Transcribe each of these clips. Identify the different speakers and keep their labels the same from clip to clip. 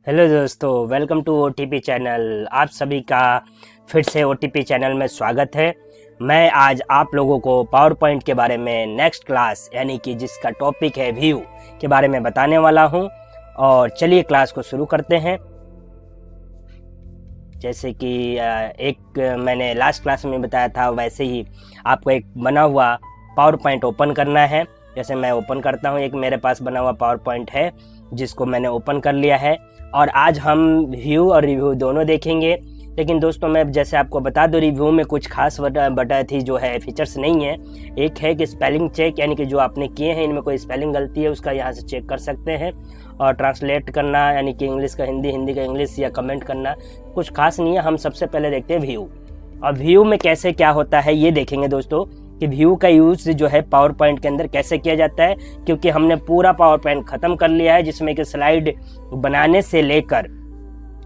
Speaker 1: Hello दोस्तों, welcome to OTP channel. आप सभी का फिर से ओटीपी चैनल में स्वागत है। मैं आज आप लोगों को पावर पॉइंट के बारे में नेक्स्ट क्लास यानी कि जिसका टॉपिक है व्यू के बारे में बताने वाला हूं। और चलिए क्लास को शुरू करते हैं। जैसे कि एक मैंने लास्ट क्लास में बताया था, वैसे ही आपको एक बना हुआ पावर पॉइंट ओपन करना है। जैसे मैं ओपन करता हूं, एक मेरे पास बना हुआ पावर पॉइंट है जिसको मैंने ओपन कर लिया है। और आज हम व्यू और रिव्यू दोनों देखेंगे। लेकिन दोस्तों, मैं जैसे आपको बता दूं, रिव्यू में कुछ खास बटा थी जो है फीचर्स नहीं है। एक है कि स्पेलिंग चेक, यानी कि जो आपने किए हैं इनमें कोई स्पेलिंग गलती है उसका यहाँ से चेक कर सकते हैं। और ट्रांसलेट करना, यानी कि इंग्लिश का हिंदी, हिंदी का इंग्लिश, या कमेंट करना, कुछ खास नहीं है। हम सबसे पहले देखते हैं व्यू। और व्यू में कैसे क्या होता है ये देखेंगे दोस्तों, कि व्यू का यूज जो है पावर पॉइंट के अंदर कैसे किया जाता है। क्योंकि हमने पूरा पावर पॉइंट खत्म कर लिया है, जिसमें कि स्लाइड बनाने से लेकर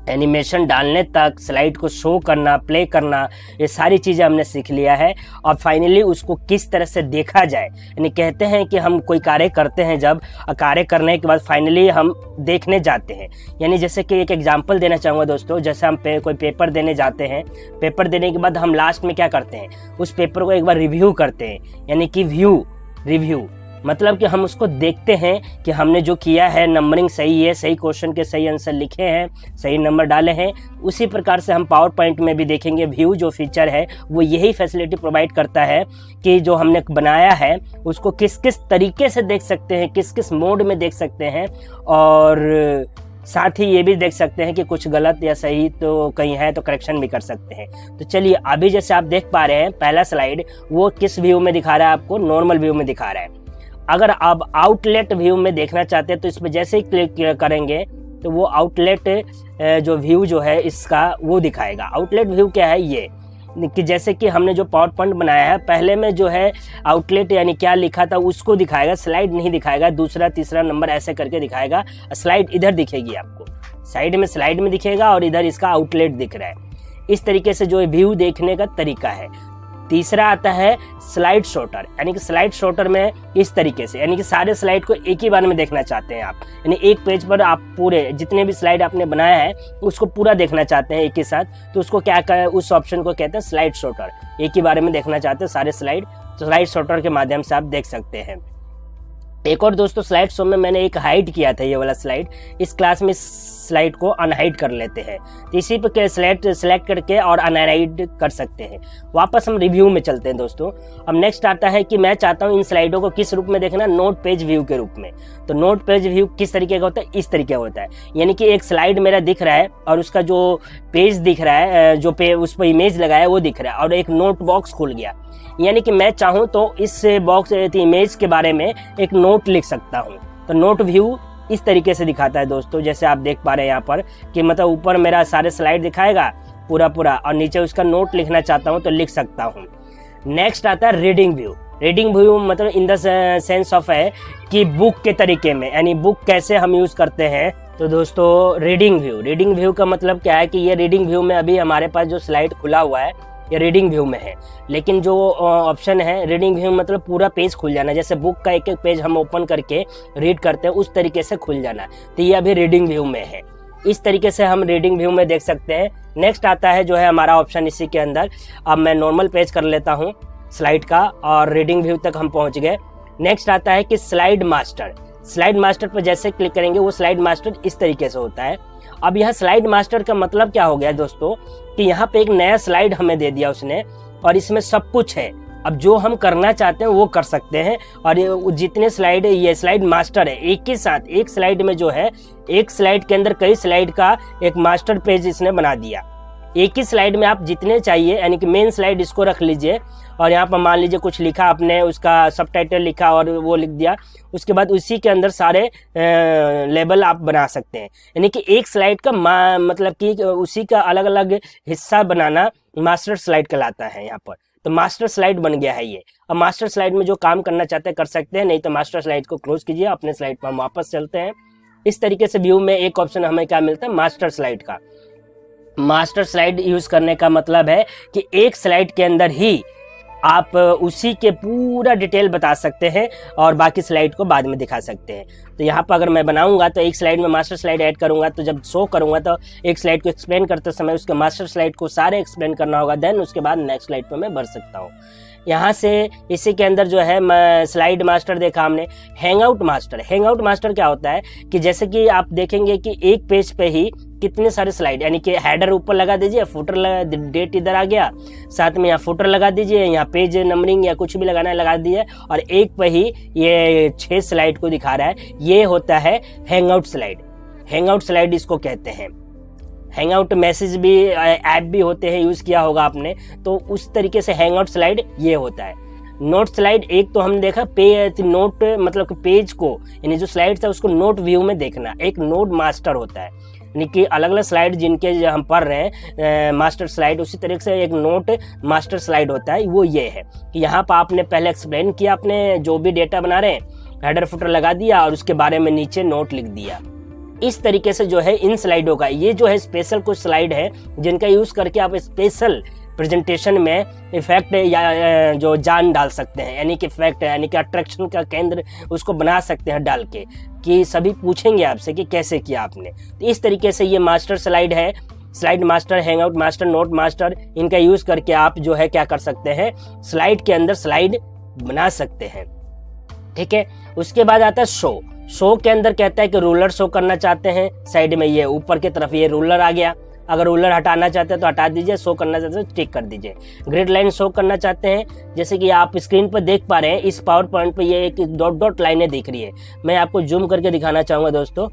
Speaker 1: एनिमेशन डालने तक, स्लाइड को शो करना, प्ले करना, ये सारी चीज़ें हमने सीख लिया है। और फाइनली उसको किस तरह से देखा जाए, यानी कहते हैं कि हम कोई कार्य करते हैं, जब कार्य करने के बाद फाइनली हम देखने जाते हैं। यानी जैसे कि एक एग्जांपल देना चाहूँगा दोस्तों, जैसे हम कोई पेपर देने जाते हैं, पेपर देने के बाद हम लास्ट में क्या करते हैं, उस पेपर को एक बार रिव्यू करते हैं। यानी कि रिव्यू मतलब कि हम उसको देखते हैं कि हमने जो किया है, नंबरिंग सही है, सही क्वेश्चन के सही आंसर लिखे हैं, सही नंबर डाले हैं। उसी प्रकार से हम पावर पॉइंट में भी देखेंगे। व्यू जो फीचर है वो यही फैसिलिटी प्रोवाइड करता है कि जो हमने बनाया है उसको किस किस तरीके से देख सकते हैं, किस किस मोड में देख सकते हैं। और साथ ही ये भी देख सकते हैं कि कुछ गलत या सही तो कहीं है तो करेक्शन भी कर सकते हैं। तो चलिए, अभी जैसे आप देख पा रहे हैं, पहला स्लाइड वो किस व्यू में दिखा रहा है, आपको नॉर्मल व्यू में दिखा रहा है। अगर आप आउटलेट व्यू में देखना चाहते हैं तो इसमें जैसे ही क्लिक करेंगे तो वो आउटलेट जो व्यू जो है इसका वो दिखाएगा। आउटलेट व्यू क्या है, ये कि जैसे कि हमने जो पावर पॉइंट बनाया है, पहले में जो है आउटलेट यानी क्या लिखा था उसको दिखाएगा, स्लाइड नहीं दिखाएगा। दूसरा तीसरा नंबर ऐसे करके दिखाएगा। स्लाइड इधर दिखेगी आपको, साइड में स्लाइड में दिखेगा और इधर इसका आउटलेट दिख रहा है। इस तरीके से जो व्यू देखने का तरीका है। तीसरा आता है स्लाइड शॉर्टर, यानी कि स्लाइड शॉर्टर में इस तरीके से, यानी कि सारे स्लाइड को एक ही बार में देखना चाहते हैं आप, यानी एक पेज पर आप पूरे जितने भी स्लाइड आपने बनाया है उसको पूरा देखना चाहते हैं एक ही साथ, तो उसको क्या उस ऑप्शन को कहते हैं स्लाइड शॉर्टर। एक ही बारे में देखना चाहते हैं सारे स्लाइड, तो स्लाइड शॉर्टर के माध्यम से आप देख सकते हैं। एक और दोस्तों, स्लाइड शो में मैंने एक हाइड किया था, ये वाला स्लाइड। इस क्लास में स्लाइड को अनहाइड कर लेते हैं, तो इसी पर स्लाइड सेलेक्ट करके और अनहाइड कर सकते हैं। वापस हम रिव्यू में चलते हैं दोस्तों। अब नेक्स्ट आता है कि मैं चाहता हूं इन स्लाइडों को किस रूप में देखना, नोट पेज व्यू के रूप में। तो नोट पेज व्यू किस तरीके का होता है, इस तरीके का होता है। यानी कि एक स्लाइड मेरा दिख रहा है और उसका जो पेज दिख रहा है, जो उस पर इमेज लगाया है वो दिख रहा है, और एक नोट बॉक्स खुल गया। यानी कि मैं चाहूं तो इस बॉक्स इमेज के बारे में एक नोट लिख सकता हूं। तो नोट व्यू इस तरीके से दिखाता है दोस्तों, जैसे आप देख पा रहे हैं यहाँ पर कि मतलब ऊपर मेरा सारे स्लाइड दिखाएगा पूरा, और नीचे उसका नोट लिखना चाहता हूं तो लिख सकता हूं। नेक्स्ट आता है रीडिंग व्यू। रीडिंग व्यू मतलब इन द सेंस ऑफ है कि बुक के तरीके में, यानी बुक कैसे हम यूज करते हैं। तो दोस्तों, रीडिंग व्यू का मतलब क्या है कि ये रीडिंग व्यू में अभी हमारे पास जो स्लाइड खुला हुआ है ये रीडिंग व्यू में है। लेकिन जो ऑप्शन है रीडिंग व्यू मतलब पूरा पेज खुल जाना, जैसे बुक का एक एक पेज हम ओपन करके रीड करते हैं उस तरीके से खुल जाना, तो ये अभी रीडिंग व्यू में है। इस तरीके से हम रीडिंग व्यू में देख सकते हैं। नेक्स्ट आता है जो है हमारा ऑप्शन इसी के अंदर। अब मैं नॉर्मल पेज कर लेता हूँ स्लाइड का, और रीडिंग व्यू तक हम पहुँच गए। नेक्स्ट आता है कि स्लाइड मास्टर। स्लाइड मास्टर पर जैसे क्लिक करेंगे वो स्लाइड मास्टर इस तरीके से होता है। अब यहाँ स्लाइड मास्टर का मतलब क्या हो गया दोस्तों, कि यहाँ पे एक नया स्लाइड हमें दे दिया उसने, और इसमें सब कुछ है। अब जो हम करना चाहते हैं वो कर सकते हैं। और ये जितने स्लाइड है, ये स्लाइड मास्टर है। एक ही साथ एक स्लाइड में जो है, एक स्लाइड के अंदर कई स्लाइड का एक मास्टर पेज इसने बना दिया। एक ही स्लाइड में आप जितने चाहिए, यानी कि मेन स्लाइड इसको रख लीजिए, और यहाँ पर मान लीजिए कुछ लिखा आपने, उसका सबटाइटल लिखा और वो लिख दिया। उसके बाद उसी के अंदर सारे लेबल आप बना सकते हैं। यानी कि एक स्लाइड का मतलब कि उसी का अलग अलग हिस्सा बनाना मास्टर स्लाइड कहलाता है यहाँ पर। तो मास्टर स्लाइड बन गया है ये। अब मास्टर स्लाइड में जो काम करना चाहते हैं कर सकते हैं, नहीं तो मास्टर स्लाइड को क्लोज कीजिए, अपने स्लाइड पर हम वापस चलते हैं। इस तरीके से व्यू में एक ऑप्शन हमें क्या मिलता है, मास्टर स्लाइड का। मास्टर स्लाइड यूज करने का मतलब है कि एक स्लाइड के अंदर ही आप उसी के पूरा डिटेल बता सकते हैं और बाकी स्लाइड को बाद में दिखा सकते हैं। तो यहाँ पर अगर मैं बनाऊंगा तो एक स्लाइड में मास्टर स्लाइड ऐड करूंगा, तो जब शो करूंगा तो एक स्लाइड को एक्सप्लेन करते समय उसके मास्टर स्लाइड को सारे एक्सप्लेन करना होगा, देन उसके बाद नेक्स्ट स्लाइड पर मैं बढ़ सकता हूँ। यहाँ से इसी के अंदर जो है स्लाइड मास्टर देखा हमने। हैंगआउट मास्टर क्या होता है कि जैसे कि आप देखेंगे कि एक पेज पे ही कितने सारे स्लाइड, यानी कि हेडर ऊपर लगा दीजिए, फुटर डेट इधर आ गया, साथ में यहाँ फुटर लगा दीजिए, यहाँ पेज नंबरिंग या कुछ भी लगाना है लगा दीजिए, और एक पे ही ये 6 स्लाइड को दिखा रहा है। ये होता है हैंगआउट स्लाइड इसको कहते हैं। हैंगआउट मैसेज भी ऐप भी होते हैं, यूज़ किया होगा आपने, तो उस तरीके से हैंगआउट स्लाइड ये होता है। नोट स्लाइड एक तो हमने देखा नोट मतलब कि पेज को, यानी जो स्लाइड था उसको नोट व्यू में देखना, एक नोट मास्टर होता है, यानी कि अलग अलग स्लाइड जिनके हम पढ़ रहे हैं मास्टर स्लाइड, उसी तरीके से एक नोट मास्टर स्लाइड होता है। वो ये है कि यहाँ पर आपने पहले एक्सप्लेन किया, आपने जो भी डेटा बना रहे हैं हेडर फुटर लगा दिया और उसके बारे में नीचे नोट लिख दिया। इस तरीके से जो है इन स्लाइडों का, ये जो है स्पेशल कुछ स्लाइड है जिनका यूज करके आप स्पेशल प्रेजेंटेशन में इफेक्ट या जो जान डाल सकते हैं, यानी कि इफेक्ट यानी कि अट्रैक्शन का केंद्र उसको बना सकते हैं डाल के, कि सभी पूछेंगे आपसे कि कैसे किया आपने। तो इस तरीके से ये मास्टर स्लाइड है, slide master, hangout master, note master, इनका यूज करके आप जो है क्या कर सकते हैं, स्लाइड के अंदर स्लाइड बना सकते हैं। ठीक है, उसके बाद आता है शो के अंदर कहता है कि रूलर शो करना चाहते हैं, साइड में ये ऊपर की तरफ ये रूलर आ गया, अगर रूलर हटाना चाहते हैं तो हटा दीजिए, शो करना चाहते हैं तो टिक कर दीजिए। ग्रिड लाइन शो करना चाहते हैं, जैसे कि आप स्क्रीन पर देख पा रहे हैं इस पावर पॉइंट पे ये एक डॉट लाइनें दिख रही है। मैं आपको जूम करके दिखाना चाहूँगा दोस्तों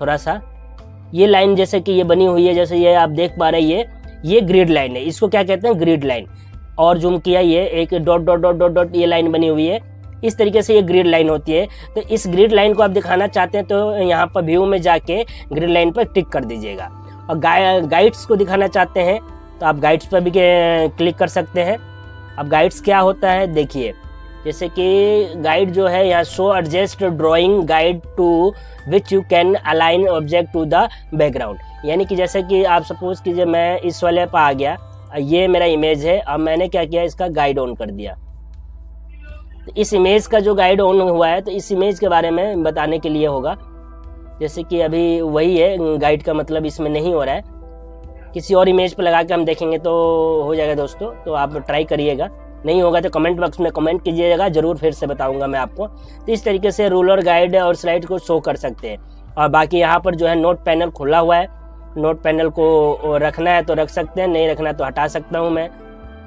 Speaker 1: थोड़ा सा। ये लाइन जैसे कि ये बनी हुई है, जैसे ये आप देख पा रहे हैं, ये ग्रिड लाइन है, इसको क्या कहते हैं, ग्रिड लाइन। और जूम किया, ये एक डॉट ये लाइन बनी हुई है, इस तरीके से ये ग्रिड लाइन होती है। तो इस ग्रिड लाइन को आप दिखाना चाहते हैं तो यहाँ पर व्यू में जाके ग्रिड लाइन पर टिक कर दीजिएगा। और गाइड्स को दिखाना चाहते हैं तो आप गाइड्स पर भी क्लिक कर सकते हैं। अब गाइड्स क्या होता है देखिए, जैसे कि गाइड जो है यहाँ show adjust drawing guide to which you can align object to the background, यानी कि जैसे कि आप सपोज कीजिए मैं इस वाले पर आ गया, ये मेरा इमेज है, अब मैंने क्या किया, इसका गाइड ऑन कर दिया। इस इमेज का जो गाइड ऑन हुआ है तो इस इमेज के बारे में बताने के लिए होगा, जैसे कि अभी वही है, गाइड का मतलब इसमें नहीं हो रहा है, किसी और इमेज पर लगा के हम देखेंगे तो हो जाएगा दोस्तों। तो आप ट्राई करिएगा, नहीं होगा तो कमेंट बॉक्स में कमेंट कीजिएगा, जरूर फिर से बताऊंगा मैं आपको। तो इस तरीके से रूलर, गाइड और स्लाइड को शो कर सकते हैं। और बाकी यहाँ पर जो है नोट पैनल खुला हुआ है, नोट पैनल को रखना है तो रख सकते हैं, नहीं रखना तो हटा सकता हूँ मैं,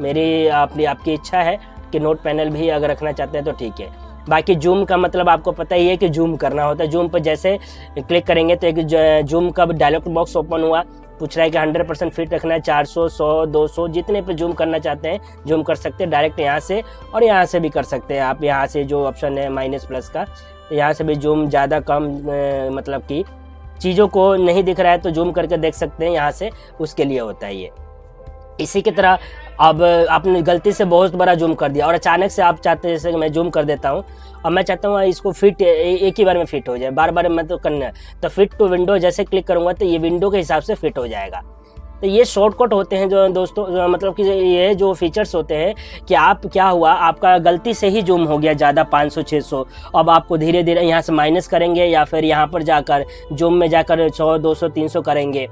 Speaker 1: मेरी आपकी इच्छा है कि नोट पैनल भी अगर रखना चाहते हैं तो ठीक है। बाकी जूम का मतलब आपको पता ही है कि जूम करना होता है। जूम पर जैसे क्लिक करेंगे तो एक जूम का डायलॉग बॉक्स ओपन हुआ, पूछ रहा है कि 100% फिट रखना है, 400, 100, 200 जितने पे जूम करना चाहते हैं जूम कर सकते हैं डायरेक्ट यहाँ से, और यहाँ से भी कर सकते हैं आप। यहाँ से जो ऑप्शन है माइनस प्लस का, यहाँ से भी जूम ज़्यादा कम मतलब कि चीज़ों को नहीं दिख रहा है तो जूम करके देख सकते हैं यहाँ से, उसके लिए होता है ये। इसी की तरह अब आपने गलती से बहुत बड़ा जूम कर दिया और अचानक से आप चाहते हैं, जैसे कि मैं जूम कर देता हूँ और मैं चाहता हूँ इसको फिट एक ही बार में फिट हो जाए, बार बार मैं तो करना है, तो फिट टू विंडो जैसे क्लिक करूँगा तो ये विंडो के हिसाब से फिट हो जाएगा। तो ये शॉर्टकट होते हैं जो दोस्तों, मतलब कि ये जो फीचर्स होते हैं कि आप क्या हुआ, आपका गलती से ही जूम हो गया ज़्यादा 500 600, अब आपको धीरे धीरे यहाँ से माइनस करेंगे या फिर यहाँ पर जाकर जूम में जाकर 100 200 300 करेंगे।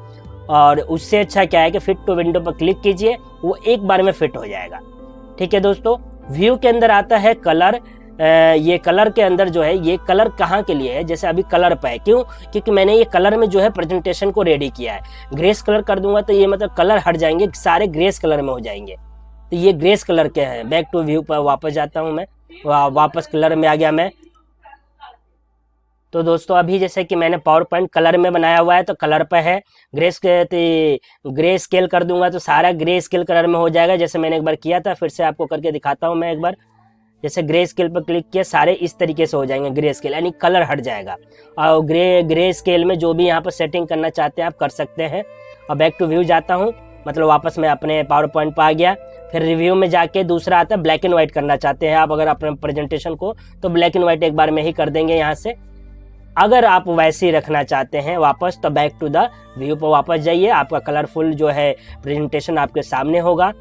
Speaker 1: और उससे अच्छा क्या है कि फिट टू विंडो पर क्लिक कीजिए, वो एक बार में फिट हो जाएगा। ठीक है दोस्तों, व्यू के अंदर आता है कलर। ये कलर के अंदर जो है, ये कलर कहाँ के लिए है, जैसे अभी कलर पे है, क्यों, क्योंकि मैंने ये कलर में जो है प्रेजेंटेशन को रेडी किया है। ग्रेस कलर कर दूंगा तो ये मतलब कलर हट जाएंगे, सारे ग्रेस कलर में हो जाएंगे। तो ये ग्रेस कलर के हैं। बैक टू व्यू पर वापस जाता हूँ मैं, वापस कलर में आ गया मैं। तो दोस्तों अभी जैसे कि मैंने पावर पॉइंट कलर में बनाया हुआ है तो कलर पे है, ग्रे स्केल कर दूंगा तो सारा ग्रे स्केल कलर में हो जाएगा, जैसे मैंने एक बार किया था। फिर से आपको करके दिखाता हूं मैं एक बार, जैसे ग्रे स्केल पर क्लिक किया सारे इस तरीके से हो जाएंगे ग्रे स्केल, यानी कलर हट जाएगा। और ग्रे स्केल में जो भी यहाँ पर सेटिंग करना चाहते हैं आप कर सकते हैं। और बैक टू व्यू जाता हूँ, मतलब वापस मैं अपने पावर पॉइंट पर आ गया। फिर रिव्यू में जाके दूसरा आता है ब्लैक एंड व्हाइट करना चाहते हैं आप, अगर अपने प्रेजेंटेशन को तो ब्लैक एंड व्हाइट एक बार में ही कर देंगे यहाँ से। अगर आप वैसे ही रखना चाहते हैं वापस, तो बैक टू द व्यू पर वापस जाइए, आपका कलरफुल जो है प्रेजेंटेशन आपके सामने होगा।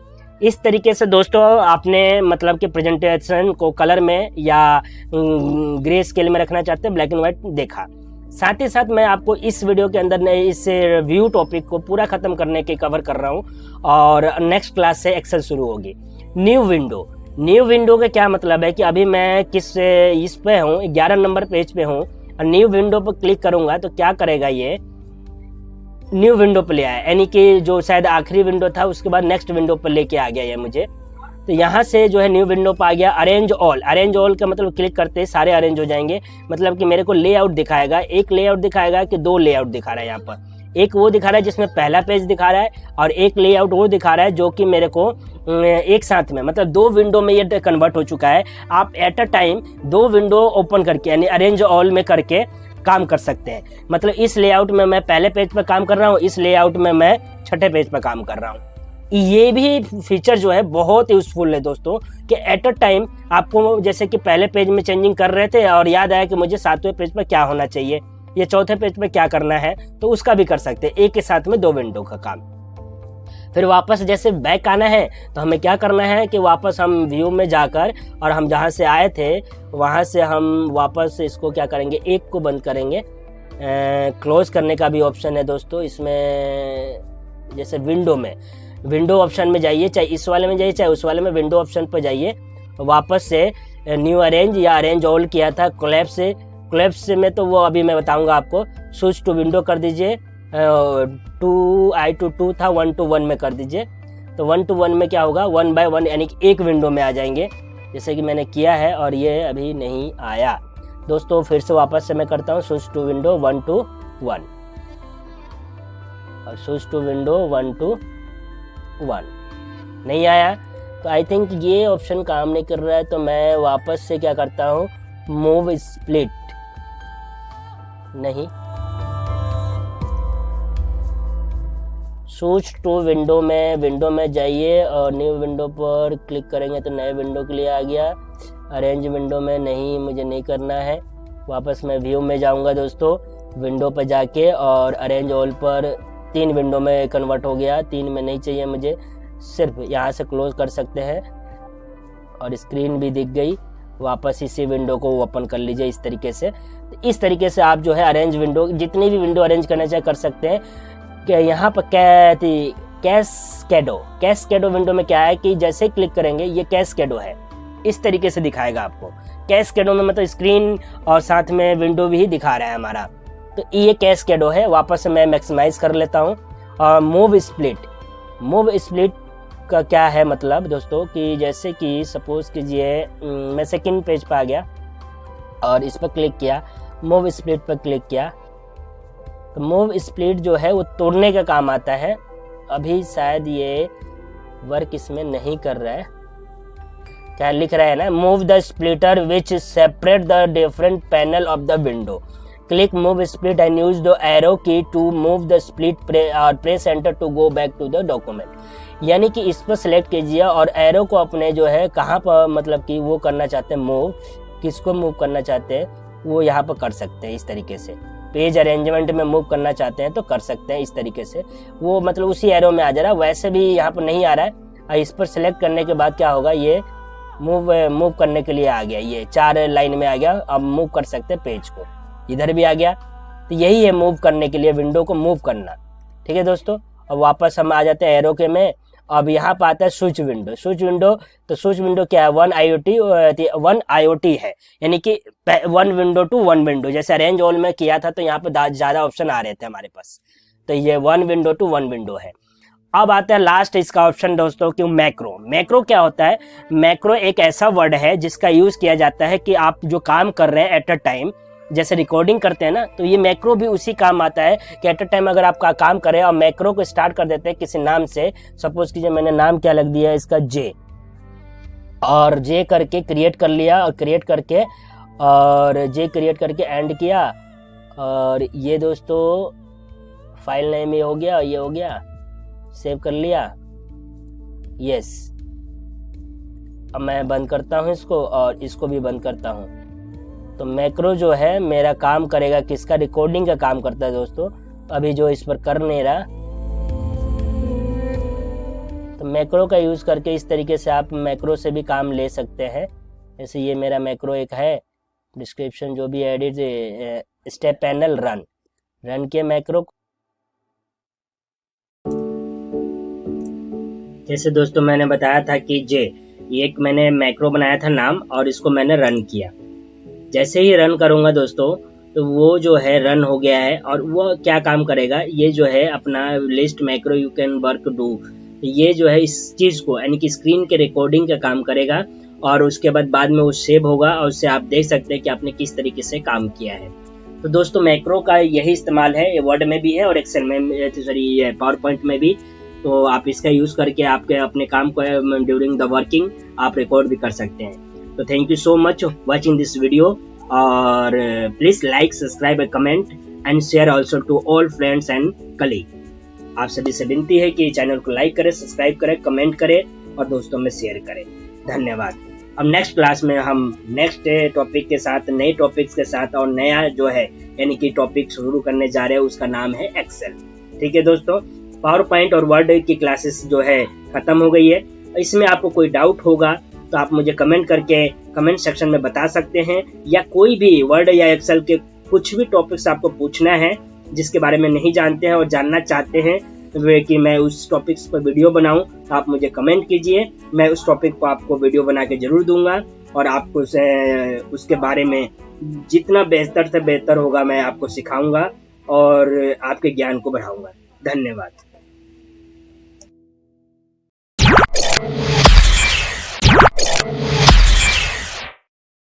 Speaker 1: इस तरीके से दोस्तों आपने मतलब कि प्रेजेंटेशन को कलर में या ग्रे स्केल में रखना चाहते हैं, ब्लैक एंड व्हाइट देखा। साथ ही साथ मैं आपको इस वीडियो के अंदर इस व्यू टॉपिक को पूरा खत्म करने के कवर कर रहा हूँ और नेक्स्ट क्लास से एक्सेल शुरू होगी। न्यू विंडो का क्या मतलब है कि अभी मैं इस पे हूँ 11 नंबर पेज पे हूँ और न्यू विंडो पर क्लिक करूंगा तो क्या करेगा, ये न्यू विंडो पे ले आया, यानी कि जो शायद आखिरी विंडो था उसके बाद नेक्स्ट विंडो पर लेके आ गया ये मुझे। तो यहाँ से जो है न्यू विंडो पर आ गया। अरेंज ऑल का मतलब क्लिक करते सारे अरेंज हो जाएंगे, मतलब कि मेरे को लेआउट दिखाएगा। एक लेआउट दिखाएगा कि दो लेआउट दिखा रहा है, यहाँ पर एक वो दिखा रहा है जिसमें पहला पेज दिखा रहा है और एक लेआउट वो दिखा रहा है जो कि मेरे को एक साथ में मतलब दो विंडो में ये कन्वर्ट हो चुका है। आप एट अ टाइम दो विंडो ओपन करके यानी अरेंज ऑल में करके काम कर सकते हैं। मतलब इस लेआउट में मैं पहले पेज पर काम कर रहा हूँ, इस लेआउट में मैं छठे पेज पर काम कर रहा हूँ। ये भी फीचर जो है बहुत यूजफुल है दोस्तों कि एट अ टाइम आपको जैसे कि पहले पेज में चेंजिंग कर रहे थे और याद आया कि मुझे 7वें पेज पर क्या होना चाहिए या चौथे पेज पे क्या करना है, तो उसका भी कर सकते हैं एक के साथ में दो विंडो का काम। फिर वापस जैसे बैक आना है तो हमें क्या करना है कि वापस हम व्यू में जाकर और हम जहाँ से आए थे वहाँ से हम वापस इसको क्या करेंगे, एक को बंद करेंगे। क्लोज करने का भी ऑप्शन है दोस्तों इसमें। जैसे विंडो ऑप्शन में जाइए, चाहे इस वाले में जाइए चाहे उस वाले में, विंडो ऑप्शन पर जाइए। वापस से न्यू अरेंज या अरेंज ऑल किया था कोलैप्स में, तो वो अभी मैं बताऊंगा आपको। स्विच टू विंडो कर दीजिए, 2 to 2 था, 1 to 1 में कर दीजिए। तो 1 to 1 में क्या होगा, 1 by 1 यानी कि एक विंडो में आ जाएंगे, जैसे कि मैंने किया है और ये अभी नहीं आया दोस्तों। फिर से वापस से मैं करता हूँ स्विच टू विंडो 1 to 1 और स्विच टू विंडो 1 to 1 नहीं आया। तो आई थिंक ये ऑप्शन काम नहीं कर रहा है, तो मैं वापस से क्या करता हूँ, मूव स्प्लिट, नहीं, स्विच टू विंडो में जाइए और न्यू विंडो पर क्लिक करेंगे तो नए विंडो के लिए आ गया। अरेंज विंडो में नहीं, मुझे नहीं करना है। वापस मैं व्यू में जाऊंगा दोस्तों, विंडो पर जाके और अरेंज ऑल पर 3 विंडो में कन्वर्ट हो गया। 3 में नहीं चाहिए मुझे, सिर्फ यहाँ से क्लोज कर सकते हैं और स्क्रीन भी दिख गई। वापस इसी विंडो को ओपन कर लीजिए इस तरीके से। तो इस तरीके से आप जो है अरेंज विंडो, जितनी भी विंडो अरेंज करना चाहे कर सकते हैं। कि यहाँ पर कैस्केडो विंडो में क्या है कि जैसे क्लिक करेंगे ये कैस्केडो है, इस तरीके से दिखाएगा आपको। कैस्केडो में मतलब स्क्रीन और साथ में विंडो भी दिखा रहा है हमारा, तो ये कैस्केडो है। वापस मैं मैक्सिमाइज कर लेता हूँ। और मूव स्प्लिट का क्या है मतलब दोस्तों कि जैसे कि सपोज कीजिए मैं सेकंड पेज पर आ गया और इस पर क्लिक किया, मूव स्प्लिट पर क्लिक किया, तो मूव स्प्लिट जो है वो तोड़ने का काम आता है। अभी शायद ये वर्क इसमें नहीं कर रहा है, क्या लिख रहा है ना, move the splitter which separate the different panel of the window, click move split and use the arrow key to move the split और press enter to go back to the document. यानी कि इस पर select कीजिए और arrow को अपने जो है कहाँ पर मतलब कि वो करना चाहते हैं, मूव किसको मूव करना चाहते हैं वो यहाँ पर कर सकते हैं। इस तरीके से पेज अरेंजमेंट में मूव करना चाहते हैं तो कर सकते हैं इस तरीके से, वो मतलब उसी एरो में आ जा रहा है। वैसे भी यहाँ पर नहीं आ रहा है और इस पर सिलेक्ट करने के बाद क्या होगा, ये मूव करने के लिए आ गया, ये 4 लाइन में आ गया। अब मूव कर सकते हैं पेज को, इधर भी आ गया। तो यही है मूव करने के लिए, विंडो को मूव करना। ठीक है दोस्तों, अब वापस हम आ जाते हैं एरो के में। अब यहाँ पर आता है स्विच विंडो। तो स्विच विंडो क्या है, 1 IoT है, यानी कि 1 विंडो टू 1 विंडो। जैसे अरेंज ऑल में किया था तो यहाँ पे ज़्यादा ऑप्शन आ रहे थे हमारे पास, तो ये 1 विंडो टू 1 विंडो है। अब आता है लास्ट इसका ऑप्शन दोस्तों कि मैक्रो क्या होता है। मैक्रो एक ऐसा वर्ड है जिसका यूज़ किया जाता है कि आप जो काम कर रहे हैं एट अ टाइम, जैसे रिकॉर्डिंग करते हैं ना, तो ये मैक्रो भी उसी काम आता है कि एट अ टाइम अगर आपका काम करें और मैक्रो को स्टार्ट कर देते हैं किसी नाम से। सपोज कीजिए मैंने नाम क्या लग दिया इसका, जे, और जे करके क्रिएट कर लिया और क्रिएट करके एंड किया। और ये दोस्तों फाइल नेम ये हो गया, सेव कर लिया, यस। अब मैं बंद करता हूँ इसको और इसको भी बंद करता हूँ। तो मैक्रो जो है मेरा काम करेगा किसका, रिकॉर्डिंग का काम करता है दोस्तों। अभी जो इस पर कर नहीं रहा, तो मैक्रो का यूज़ करके इस तरीके से आप मैक्रो से भी काम ले सकते हैं। जैसे ये मेरा मैक्रो एक है, डिस्क्रिप्शन जो भी एडिट स्टेप पैनल रन किया मैक्रो। जैसे दोस्तों मैंने बताया था कि ये एक मैंने मैक्रो बनाया था नाम, और इसको मैंने रन किया। जैसे ही रन करूँगा दोस्तों, तो वो जो है रन हो गया है। और वो क्या काम करेगा, ये जो है अपना list macro you can work do, ये जो है इस चीज़ को यानी कि स्क्रीन के रिकॉर्डिंग का काम करेगा, और उसके बाद में वो सेव होगा, और उससे आप देख सकते हैं कि आपने किस तरीके से काम किया है। तो दोस्तों मैक्रो का यही इस्तेमाल है, ये वर्ड में भी है और एक्सेल में, सॉरी पावर पॉइंट में भी। तो आप इसका यूज़ करके आपके अपने काम को ड्यूरिंग द वर्किंग आप रिकॉर्ड भी कर सकते हैं। तो thank you so much watching this video, और please like, subscribe, comment and share also to all friends and colleague. आप सभी से विनती है कि चैनल को लाइक करें, सब्सक्राइब करें, कमेंट करें और दोस्तों में शेयर करें। धन्यवाद। अब नेक्स्ट क्लास में हम नेक्स्ट टॉपिक के साथ, नए टॉपिक्स के साथ, और नया जो है यानी कि टॉपिक शुरू करने जा रहे हैं, उसका नाम है एक्सेल। ठीक है दोस्तों, पावर पॉइंट और वर्ड की क्लासेस जो है खत्म हो गई है। इसमें आपको कोई डाउट होगा तो आप मुझे कमेंट करके कमेंट सेक्शन में बता सकते हैं, या कोई भी वर्ड या एक्सेल के कुछ भी टॉपिक्स आपको पूछना है जिसके बारे में नहीं जानते हैं और जानना चाहते हैं कि मैं उस टॉपिक्स पर वीडियो बनाऊं, तो आप मुझे कमेंट कीजिए। मैं उस टॉपिक को आपको वीडियो बना के जरूर दूंगा, और आपको उसके बारे में जितना बेहतर से बेहतर होगा मैं आपको सिखाऊंगा और आपके ज्ञान को बढ़ाऊंगा। धन्यवाद।